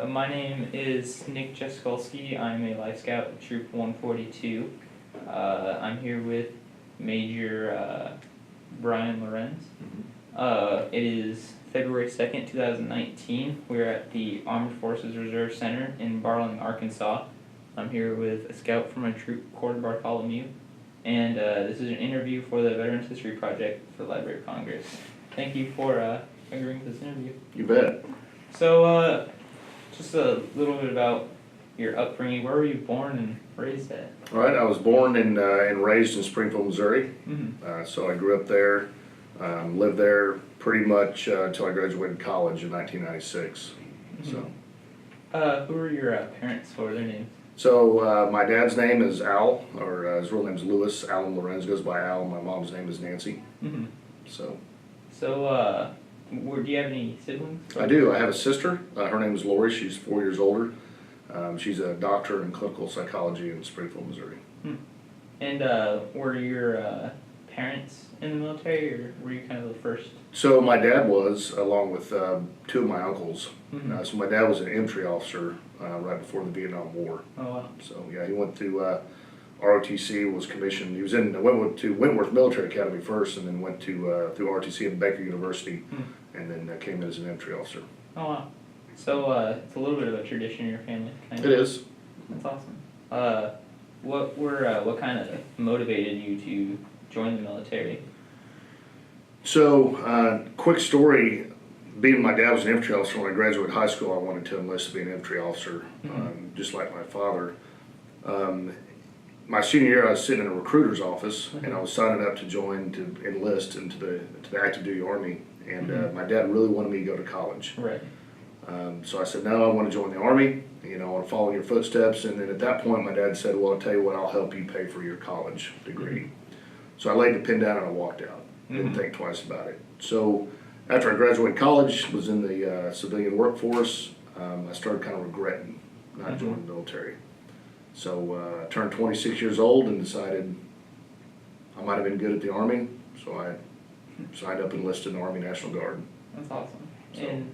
My name is Nick Jaskolski. I'm a Life Scout of Troop 142. I'm here with Major Brian Lawrenz. It is February 2nd, 2019. We're at the Armed Forces Reserve Center in Barling, Arkansas. I'm here with a scout from my troop, Chorde Bartholomew, and this is an interview for the Veterans History Project for the Library of Congress. Thank you for agreeing to this interview. You bet. So, just a little bit about your upbringing. Where were you born and raised at? All right, I was born and raised in Springfield, Missouri. So I grew up there, lived there pretty much until I graduated college in 1996. So. Who were your parents? What were their names? So my dad's name is Al, or his real name is Louis. Alan Lawrenz goes by Al. My mom's name is Nancy. So. Do you have any siblings? I do. I have a sister. Her name is Lori. She's 4 years older. She's a doctor in clinical psychology in Springfield, Missouri. And were your parents in the military, or were you kind of the first? So my dad was, along with two of my uncles. So my dad was an infantry officer right before the Vietnam War. Oh wow. So yeah, he went through ROTC, was commissioned. He was went to Wentworth Military Academy first, and then went to through ROTC at Baker University, and then came in as an infantry officer. Oh wow. So it's a little bit of a tradition in your family. Kind of. It is. That's awesome. What kind of motivated you to join the military? So quick story. Being my dad was an infantry officer, when I graduated high school, I wanted to enlist to be an infantry officer, just like my father. My senior year, I was sitting in a recruiter's office, and I was signing up to enlist into the active duty Army, and my dad really wanted me to go to college. Right. So I said, no, I want to join the Army. I want to follow in your footsteps. And then at that point, my dad said, well, I'll tell you what, I'll help you pay for your college degree. So I laid the pin down and I walked out. Didn't think twice about it. So after I graduated college, was in the civilian workforce, I started kind of regretting not joining the military. So I turned 26 years old and decided I might have been good at the Army. So I signed up and enlisted in the Army National Guard. That's awesome. So, and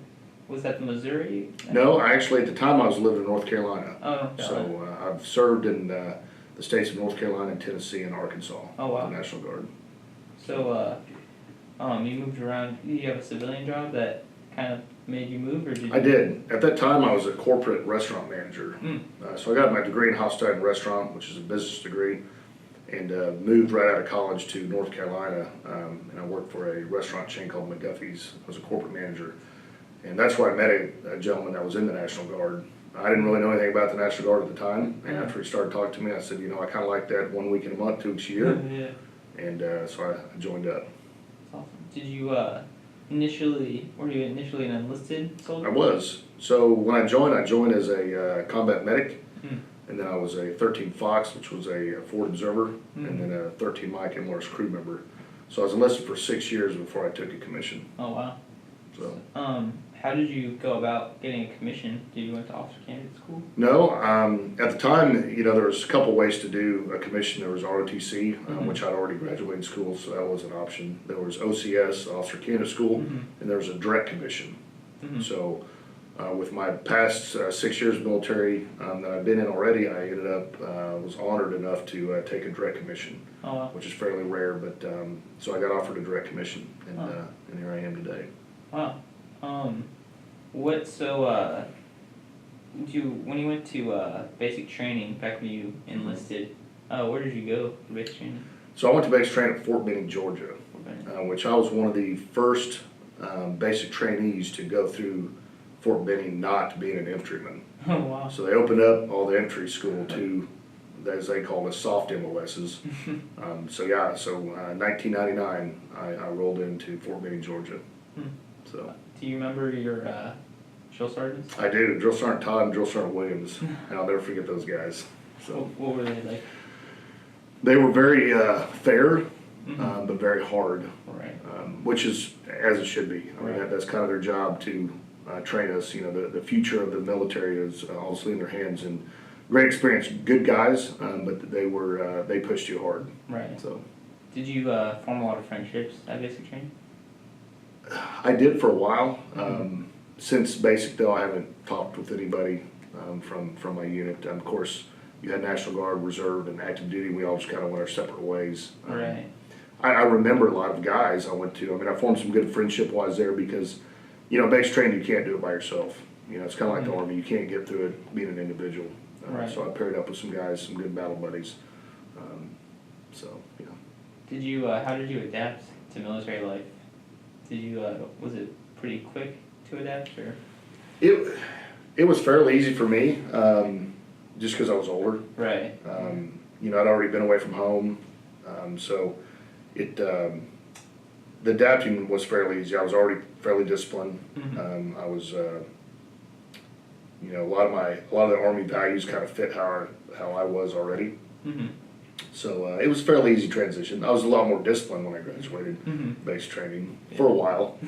was that the Missouri? No, actually at the time I was living in North Carolina. Oh, got it. So I've served in the states of North Carolina, and Tennessee, and Arkansas. Oh wow. The National Guard. So you moved around. Did you have a civilian job that kind of made you move, or did you? I did. At that time I was a corporate restaurant manager. So I got my degree in hospitality and restaurant, which is a business degree, and moved right out of college to North Carolina, and I worked for a restaurant chain called McGuffey's. I was a corporate manager. And that's where I met a gentleman that was in the National Guard. I didn't really know anything about the National Guard at the time, and after he started talking to me, I said, I kind of like that 1 week in a month, 2 weeks a year, and so I joined up. That's awesome. Did you were you initially an enlisted soldier? I was. So when I joined as a combat medic, and then I was a 13 Fox, which was a Ford Observer, and then a 13 Mike and Morris crew member. So I was enlisted for 6 years before I took a commission. Oh wow. So. How did you go about getting a commission? Did you went to officer candidate school? No, at the time, there was a couple ways to do a commission. There was ROTC, which I'd already graduated school, so that was an option. There was OCS, Officer Candidate School, and there was a direct commission. So with my past 6 years military that I've been in already, I ended up, was honored enough to take a direct commission, which is fairly rare, but so I got offered a direct commission, and here I am today. Wow. When you went to basic training back when you enlisted, where did you go for basic training? So I went to basic training at Fort Benning, Georgia, which I was one of the first basic trainees to go through Fort Benning not being an infantryman. Oh wow. So they opened up all the infantry school to, as they call it, soft MOSs. So 1999 I rolled into Fort Benning, Georgia. So. Do you remember your drill sergeants? I do. Drill Sergeant Todd and Drill Sergeant Williams. And I'll never forget those guys. So what were they like? They were very fair, but very hard. Right. Which is as it should be. I mean, that's kind of their job to train us. The future of the military is obviously in their hands, and great experience. Good guys, but they pushed you hard. Right. So. Did you form a lot of friendships at basic training? I did for a while. since basic though, I haven't talked with anybody from my unit. Of course, you had National Guard, Reserve, and active duty. We all just kind of went our separate ways. Right. I remember a lot of guys I went to. I mean, I formed some good friendship wise there because, base training, you can't do it by yourself. It's kind of like the Army. You can't get through it being an individual. Right. So I paired up with some guys, some good battle buddies. Did you, how did you adapt to military life? Did you, was it pretty quick to adapt, or? It was fairly easy for me, just because I was older. Right. I'd already been away from home, so the adapting was fairly easy. I was already fairly disciplined. Mm-hmm. I was, a lot of the Army values kind of fit how I was already. Mm-hmm. So it was a fairly easy transition. I was a lot more disciplined when I graduated base training for a while.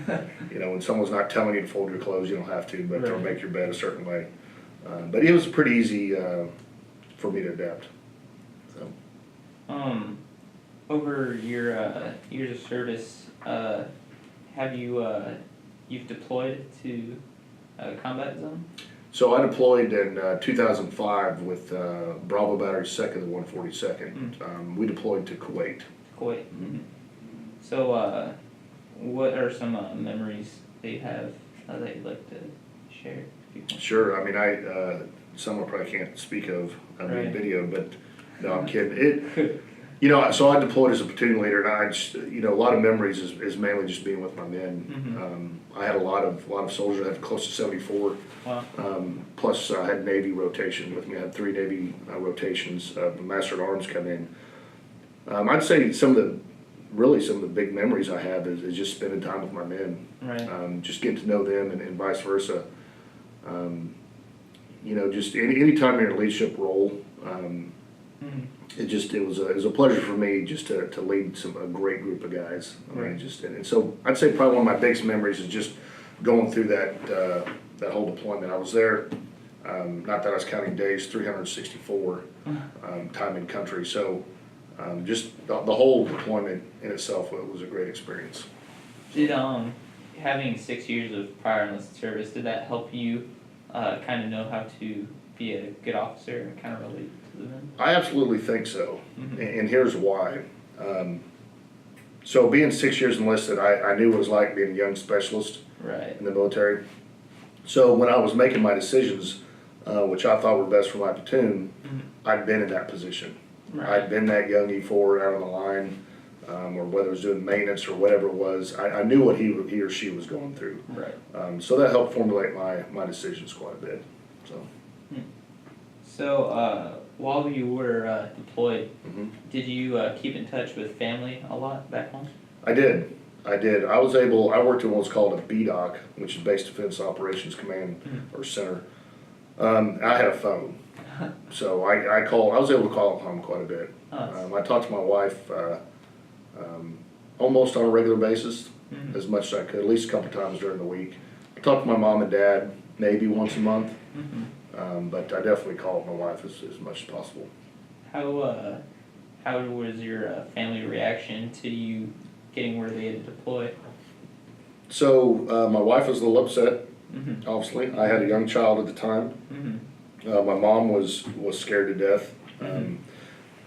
When someone's not telling you to fold your clothes, you don't have to, but they'll make your bed a certain way. But it was pretty easy for me to adapt. So. Over your years of service, have you you've deployed to a combat zone? So I deployed in 2005 with Bravo Battery 2nd and 142nd. We deployed to Kuwait. Kuwait. Mm-hmm. So what are some memories that you have that you'd like to share? Sure. I mean, some I probably can't speak of on the video, but no, I'm kidding. So I deployed as a platoon leader, and I just, a lot of memories is mainly just being with my men. I had a lot of soldiers. I had close to 74. Wow. Plus, I had Navy rotation with me. I had 3 Navy rotations. The Master at Arms come in. I'd say some of the big memories I have is just spending time with my men. Right. Just getting to know them and vice versa. Just any time you're in a leadership role. It was a pleasure for me just to lead a great group of guys. And so I'd say probably one of my biggest memories is just going through that whole deployment. I was there, not that I was counting days, 364 time in country. So just the whole deployment in itself was a great experience. Did having 6 years of prior enlisted service, did that help you kind of know how to be a good officer and kind of relate to the men? I absolutely think so, and here's why. So being 6 years enlisted, I knew what it was like being a young specialist in the military. So when I was making my decisions, which I thought were best for my platoon, I'd been in that position. I'd been that young E4 out on the line, or whether it was doing maintenance or whatever it was. I knew what he or she was going through. So that helped formulate my decisions quite a bit. So while you were deployed, did you keep in touch with family a lot back home? I did. I worked in what's called a BDOC, which is Base Defense Operations Command or Center. I had a phone. So I was able to call home quite a bit. I talked to my wife almost on a regular basis, as much as I could, at least a couple times during the week. I talked to my mom and dad maybe once a month. But I definitely called my wife as much as possible. How was your family reaction to you getting where they had to deploy? So my wife was a little upset, obviously. I had a young child at the time. My mom was scared to death.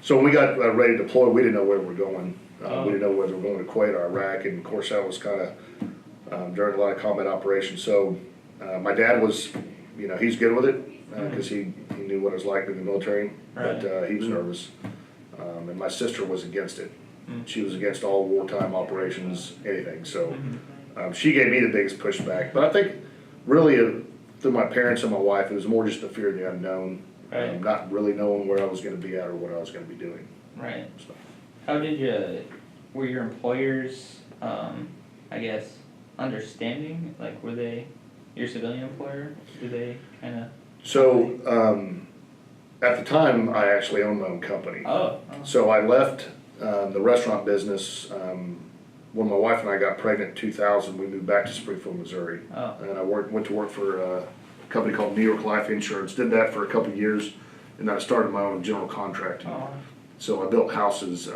So when we got ready to deploy, we didn't know where we were going. We didn't know whether we were going to Kuwait or Iraq, and of course that was kind of during a lot of combat operations. So my dad was, he's good with it. Because he knew what it was like in the military, but he was nervous. And my sister was against it. She was against all wartime operations, anything. So she gave me the biggest pushback. But I think really through my parents and my wife, it was more just the fear of the unknown, not really knowing where I was going to be at or what I was going to be doing. Right. So. How were your employers, I guess, understanding? Like, were they your civilian employer? Did they kind of... So, at the time, I actually owned my own company. So I left the restaurant business when my wife and I got pregnant in 2000. We moved back to Springfield, Missouri. And I went to work for a company called New York Life Insurance. Did that for a couple of years, and then I started my own general contracting. So I built houses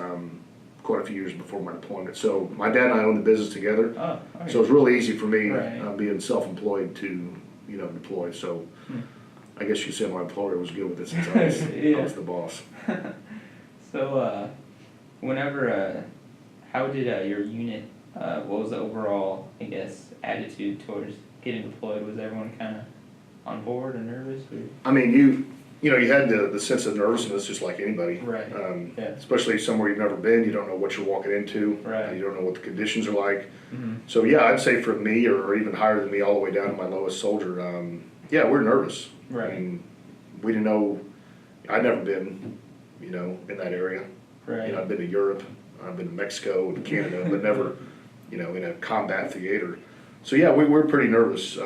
quite a few years before my deployment. So my dad and I owned the business together. Oh, okay. So it was really easy for me, Right. being self-employed to, deploy. So I guess you said my employer was good with it since I was, Yeah. I was the boss. So, how did your unit, what was the overall, I guess, attitude towards getting deployed? Was everyone kind of on board or nervous? Or? I mean, you had the sense of nervousness just like anybody. Right. Yeah. Especially somewhere you've never been, you don't know what you're walking into. Right. You don't know what the conditions are like. Mm-hmm. So yeah, I'd say for me, or even higher than me, all the way down to my lowest soldier, yeah, we're nervous. Right. I mean, we didn't know, I'd never been, in that area. Right. I've been to Europe, I've been to Mexico and Canada, but never, in a combat theater. So yeah, we were pretty nervous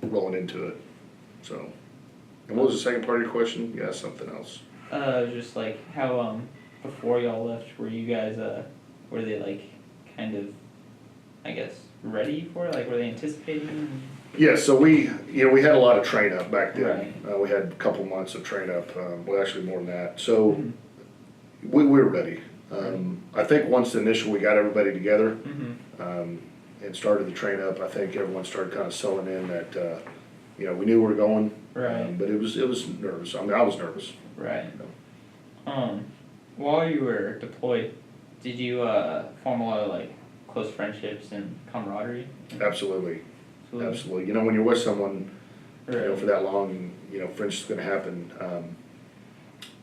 rolling into it. So, and what was the second part of your question? Yeah, something else. Just like how before y'all left, were you guys were they like kind of, I guess, ready for it? Like, were they anticipating? Yeah, so we had a lot of train up back then. Right. We had a couple months of train up, well, actually more than that. So we were ready. I think once we got everybody together and started the train up, I think everyone started kind of settling in that, we knew we were going. Right. But it was nervous. I mean, I was nervous. Right. While you were deployed, did you form a lot of like close friendships and camaraderie? Absolutely. Absolutely. When you're with someone, Right. for that long, friendship's gonna happen.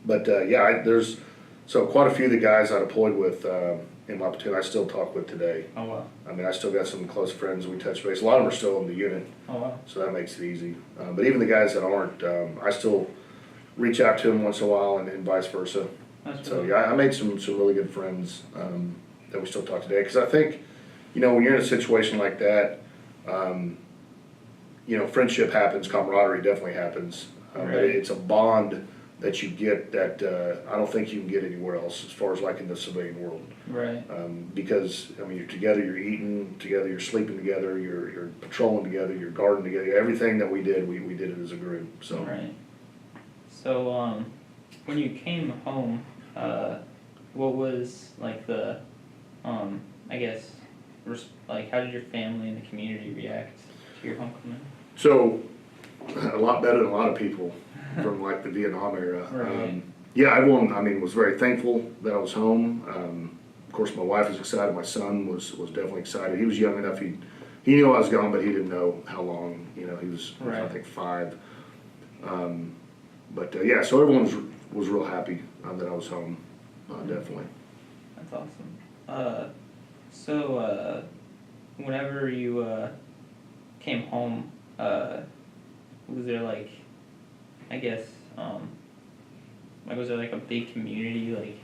But yeah, there's quite a few of the guys I deployed with in my platoon I still talk with today. Oh wow. I mean, I still got some close friends. We touch base. A lot of them are still in the unit, Oh wow. so that makes it easy. But even the guys that aren't, I still reach out to them once in a while, and vice versa. That's So really yeah, I made some really good friends that we still talk today. Because I think, when you're in a situation like that, friendship happens, camaraderie definitely happens. But Right. it's a bond that you get that I don't think you can get anywhere else as far as like in the civilian world. Right. Because, you're together, you're eating together, you're sleeping together, you're patrolling together, you're guarding together. Everything that we did, we did it as a group. So. Right. So when you came home, what was like the, I guess, like how did your family and the community react to your homecoming? So, a lot better than a lot of people from like the Vietnam era. Right. Yeah, everyone, was very thankful that I was home. Of course, my wife was excited. My son was definitely excited. He was young enough. He knew I was gone, but he didn't know how long. He was Right. I think 5. But yeah, so everyone was real happy that I was home. Definitely. That's awesome. So whenever you came home, was there like, I guess, like was there like a big community, like,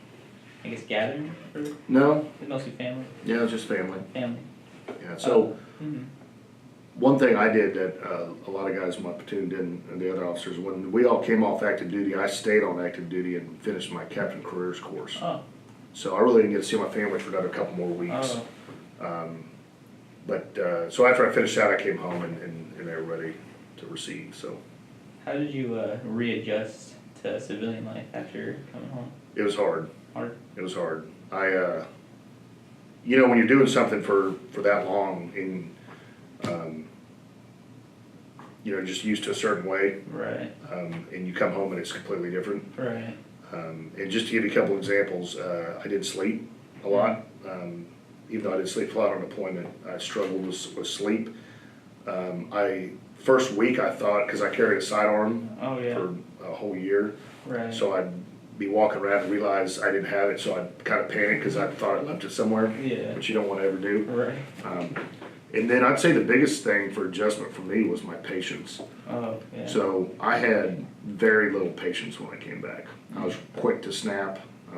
I guess, gathering for? No. It's mostly family. Yeah, it was just family. Family. Yeah. So. Mm-hmm. One thing I did that a lot of guys in my platoon didn't, and the other officers, when we all came off active duty, I stayed on active duty and finished my captain careers course. Oh. So I really didn't get to see my family for another couple more weeks. Oh. So after I finished that, I came home and they were ready to receive. So. How did you readjust to civilian life after coming home? It was hard. Hard. It was hard. when you're doing something for that long and just used to a certain way, Right. and you come home and it's completely different. Right. And just to give you a couple examples, I didn't sleep a lot. Even though I didn't sleep a lot on deployment, I struggled with sleep. First week I thought, because I carried a sidearm Oh yeah. for a whole year, Right. so I'd be walking around and realize I didn't have it, so I'd kind of panic because I thought I left it somewhere, Yeah. which you don't want to ever do. Right. And then I'd say the biggest thing for adjustment for me was my patience. Oh yeah. So I had very little patience when I came back. I was quick to snap. I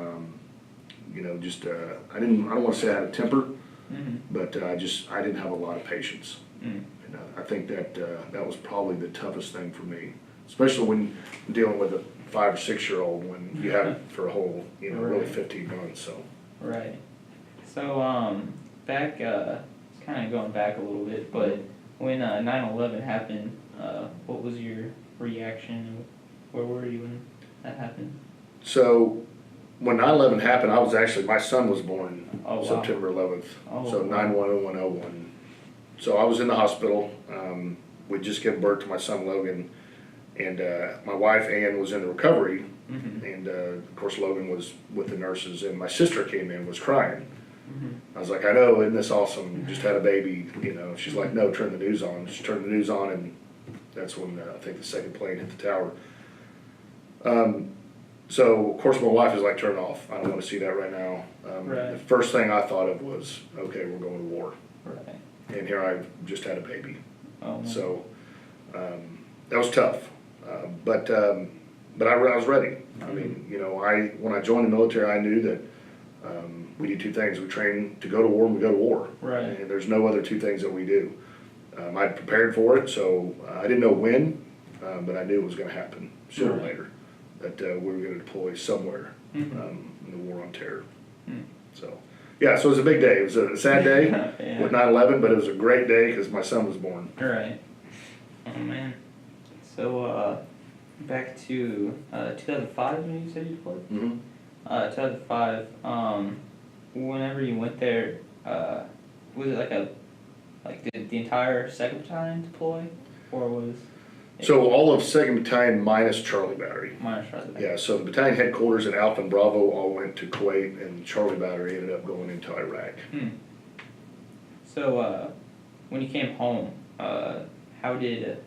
don't want to say I had a temper, Mm-hmm. but I didn't have a lot of patience. Mm. And I think that was probably the toughest thing for me, especially when dealing with a 5 or 6 year old when you have it for a whole, really Right. 15 months. So. Right. So back kind of going back a little bit, but when 9/11 happened, what was your reaction? Where were you when that happened? So, when 9/11 happened, I was actually, my son was born Oh, wow. September 11th, so wow. 9/11/01. So I was in the hospital. We'd just given birth to my son Logan, and my wife Ann was in the recovery, and of course Logan was with the nurses, and my sister came in, was crying. I was like, I know, isn't this awesome? Just had a baby, you know. She's like, no, turn the news on. She turned the news on, and that's when I think the second plane hit the tower. So of course my wife is like, turn it off. I don't want to see that right now. Right. The first thing I thought of was, okay, we're going to war. Right. And here I just had a baby. Oh, man. So that was tough, but I was ready. I mean, you know, when I joined the military, I knew that we do two things: we train to go to war, and we go to war. Right. And there's no other two things that we do. I prepared for it, so I didn't know when, but I knew it was going to happen sooner or later. That we were going to deploy somewhere in the war on terror. So. Yeah, so it was a big day. It was a sad day Yeah. with 9/11, but it was a great day because my son was born. Right. Oh man. So back to 2005 when you said you deployed? 2005. Whenever you went there, was it did the entire second battalion deploy, or was? So all of 2nd Battalion minus Charlie Battery. Minus Charlie. Yeah, so the battalion headquarters in Alpha and Bravo all went to Kuwait, and Charlie Battery ended up going into Iraq. So when you came home, how did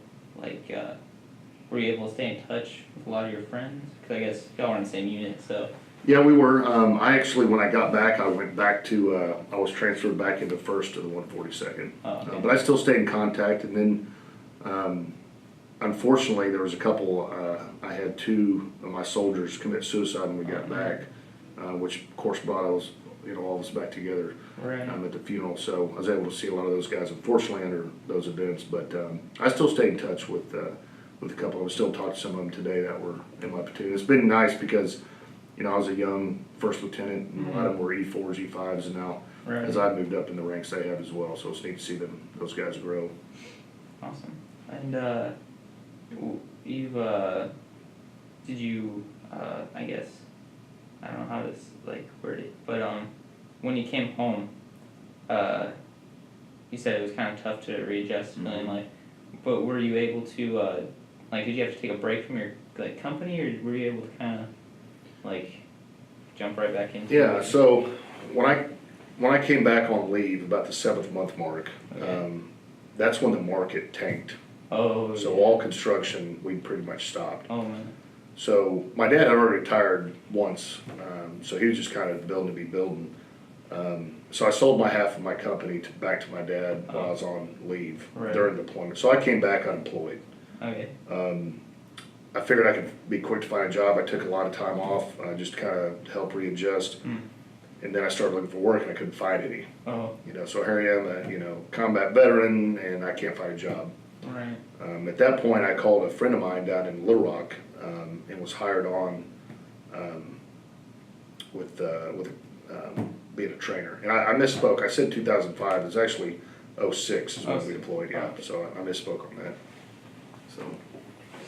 were you able to stay in touch with a lot of your friends? Because I guess y'all were in the same unit, so. Yeah, we were. I actually, when I got back, I went back to, I was transferred back into 1st to the 142nd. Oh, okay. But I still stayed in contact, and then unfortunately, there was a couple, I had 2 of my soldiers commit suicide when we got back, which of course brought us, all of us back together at the funeral. So I was able to see a lot of those guys, unfortunately, under those events. But I still stay in touch with a couple. I still talk to some of them today that were in my platoon. It's been nice because, I was a young first lieutenant, and a lot of them were E4s, E5s, and now as I've moved up in the ranks, they have as well. So it's neat to see those guys grow. Awesome. And did you, I guess, I don't know how to word it, but when you came home, you said it was kind of tough to readjust civilian life, but were you able to, did you have to take a break from your company, or were you able to kind of jump right back into it? Yeah, so when I came back on leave about the 7th month mark, that's when the market tanked. Oh, so all construction, we pretty much stopped. Oh, man. So my dad had already retired once, so he was just kind of building to be building. So I sold my half of my company back to my dad while I was on leave during deployment. So I came back unemployed. Okay. I figured I could be quick to find a job. I took a lot of time off, just kind of help readjust. And then I started looking for work, and I couldn't find any. Oh. So here I am, a combat veteran, and I can't find a job. Right. At that point, I called a friend of mine down in Little Rock, and was hired on with being a trainer. And I misspoke. I said 2005. It was actually 06 is when we deployed. Yeah. So I misspoke on that.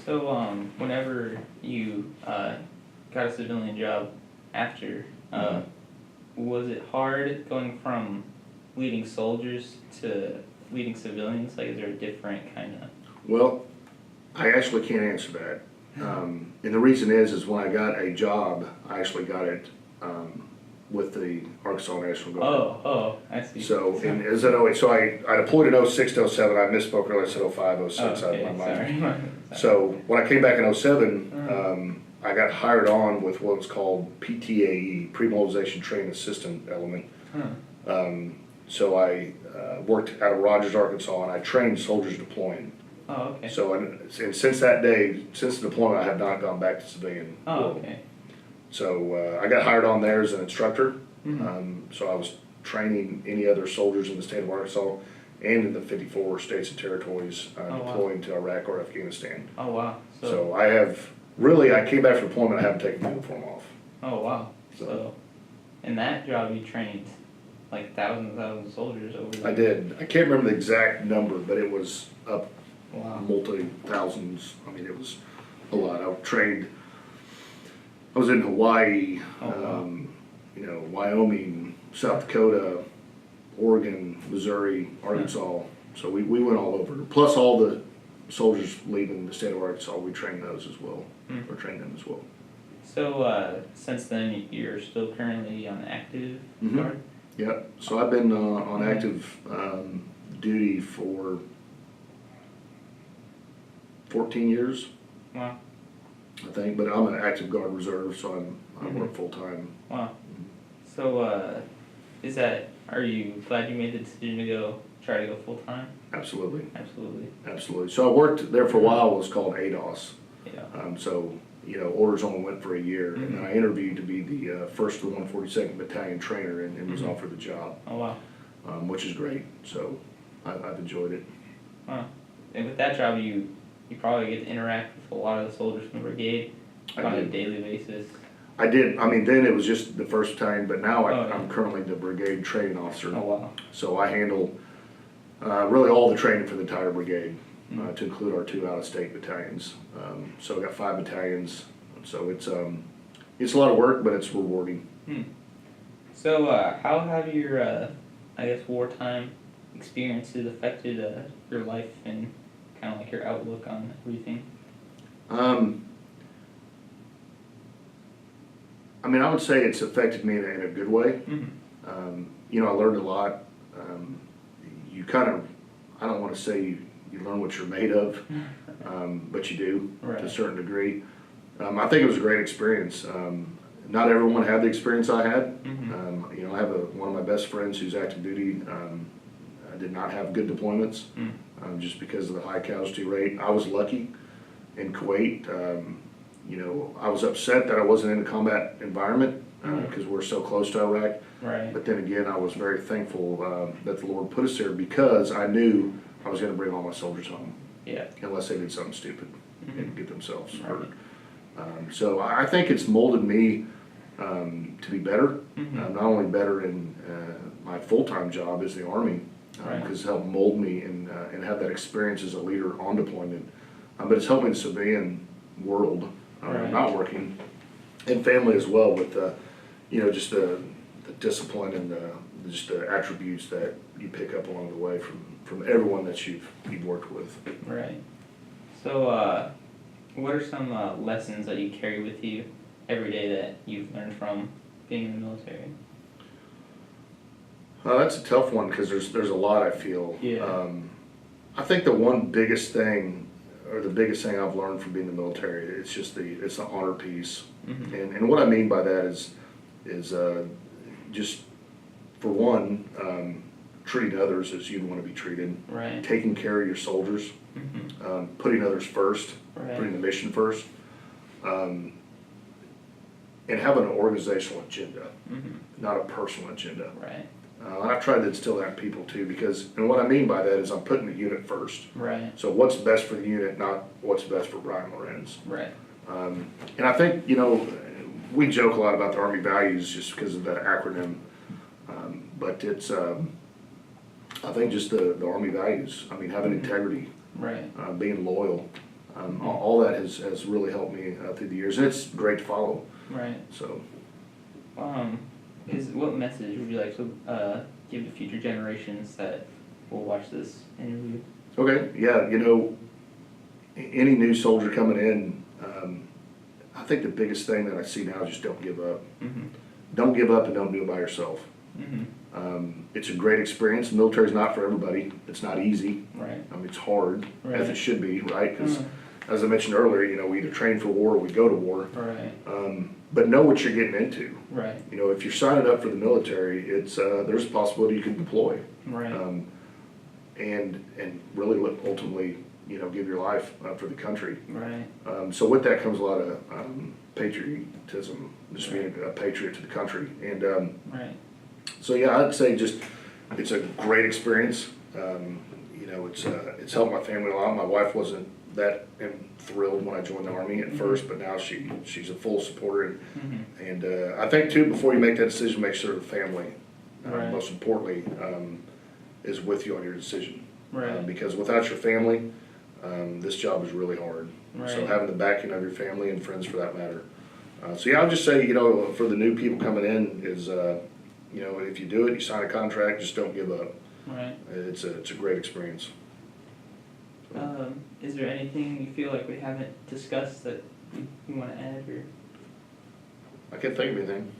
So whenever you got a civilian job after, was it hard going from leading soldiers to leading civilians? Is there a different kind of? Well, I actually can't answer that. And the reason is when I got a job, I actually got it with the Arkansas National Guard. Oh, I see. So I deployed in 06 to 07. I misspoke earlier. I said 05, 06 out of my mind. Sorry. So when I came back in 07, I got hired on with what was called PTAE, Pre-Mobilization Training Assistant Element. So I worked out of Rogers, Arkansas, and I trained soldiers deploying. Oh, okay. So and since that day, since the deployment, I have not gone back to civilian. Oh, okay. So I got hired on there as an instructor. So I was training any other soldiers in the state of Arkansas and in the 54 states and territories deploying to Iraq or Afghanistan. Oh, wow. So I came back from deployment, I haven't taken my uniform off. Oh, wow. So in that job you trained thousands and thousands of soldiers over there. I did. I can't remember the exact number, but it was up multi-thousands. I mean, it was a lot. I trained I was in Hawaii, Oh, wow. you know, Wyoming, South Dakota, Oregon, Missouri, Arkansas. So we went all over. Plus all the soldiers leaving the state of Arkansas, we trained those as well, or trained them as well. So, since then, you're still currently on active guard? Yeah, so I've been on active duty for 14 years, Wow. I think, but I'm an active guard reserve, so I work full time. Wow. So, are you glad you made the decision to try to go full time? Absolutely. Absolutely. Absolutely. So I worked there for a while. It was called ADOS. Yeah. So, you know, orders only went for a year, and then I interviewed to be the first of the 142nd Battalion trainer and was offered the job. Oh, wow. Which is great. So I've enjoyed it. Wow. And with that job, you probably get to interact with a lot of the soldiers from the brigade on a daily basis. I did. I mean, then it was just the first battalion, but now yeah. I'm currently the brigade training officer. Oh, wow. So I handle really all the training for the entire brigade, to include our 2 out-of-state battalions. So I got 5 battalions. So it's a lot of work, but it's rewarding. So how have your, I guess, wartime experiences affected your life and kind of like your outlook on everything? I mean, I would say it's affected me in a good way. You know, I learned a lot. You kind of, I don't want to say you learn what you're made of, but you do to a certain degree. I think it was a great experience. Not everyone had the experience I had. You know, I have one of my best friends who's active duty. Did not have good deployments just because of the high casualty rate. I was lucky in Kuwait. You know, I was upset that I wasn't in a combat environment because we're so close to Iraq. Right. But then again, I was very thankful that the Lord put us there because I knew I was going to bring all my soldiers home. Yeah. Unless they did something stupid and get themselves hurt. So I think it's molded me to be better. Not only better in my full-time job as the Army, because it helped mold me and have that experience as a leader on deployment. But it's helping the civilian world, not working, and family as well with, you know, just the discipline and just the attributes that you pick up along the way from everyone that you've worked with. Right. So, what are some lessons that you carry with you every day that you've learned from being in the military? That's a tough one because there's a lot I feel. Yeah. I think the biggest thing I've learned from being in the military, it's the honor piece. And what I mean by that is just for one, treating others as you'd want to be treated. Right. Taking care of your soldiers. Putting others first. Right. Putting the mission first. And having an organizational agenda, not a personal agenda. Right. And I've tried to instill that in people too, and what I mean by that is I'm putting the unit first. Right. So what's best for the unit, not what's best for Brian Lawrenz. Right. And I think, you know, we joke a lot about the Army values just because of that acronym, but it's, I think just the Army values. I mean, having integrity, right. Being loyal, all that has really helped me through the years, and it's great to follow. Right. So. What message would you like to give to future generations that will watch this interview? Okay, yeah, you know, any new soldier coming in, I think the biggest thing that I see now is just don't give up. Don't give up and don't do it by yourself. It's a great experience. The military's not for everybody. It's not easy. Right. I mean, it's hard, right. as it should be, right? Because as I mentioned earlier, you know, we either train for war or we go to war. Right. But know what you're getting into. Right. You know, if you're signing up for the military, it's there's a possibility you can deploy. Right. And really ultimately, you know, give your life for the country. Right. So with that comes a lot of patriotism, just being a patriot to the country. And right. So yeah, I'd say just it's a great experience. You know, it's helped my family a lot. My wife wasn't that thrilled when I joined the Army at first, but now she's a full supporter. And I think too, before you make that decision, make sure the family, most importantly, is with you on your decision. Right. Because without your family, this job is really hard. Right. So having the backing of your family and friends, for that matter, So yeah, I'll just say, you know, for the new people coming in is, you know, if you do it, you sign a contract, just don't give up. Right. It's a great experience. Is there anything you feel like we haven't discussed that you wanna add or? I can't think of anything.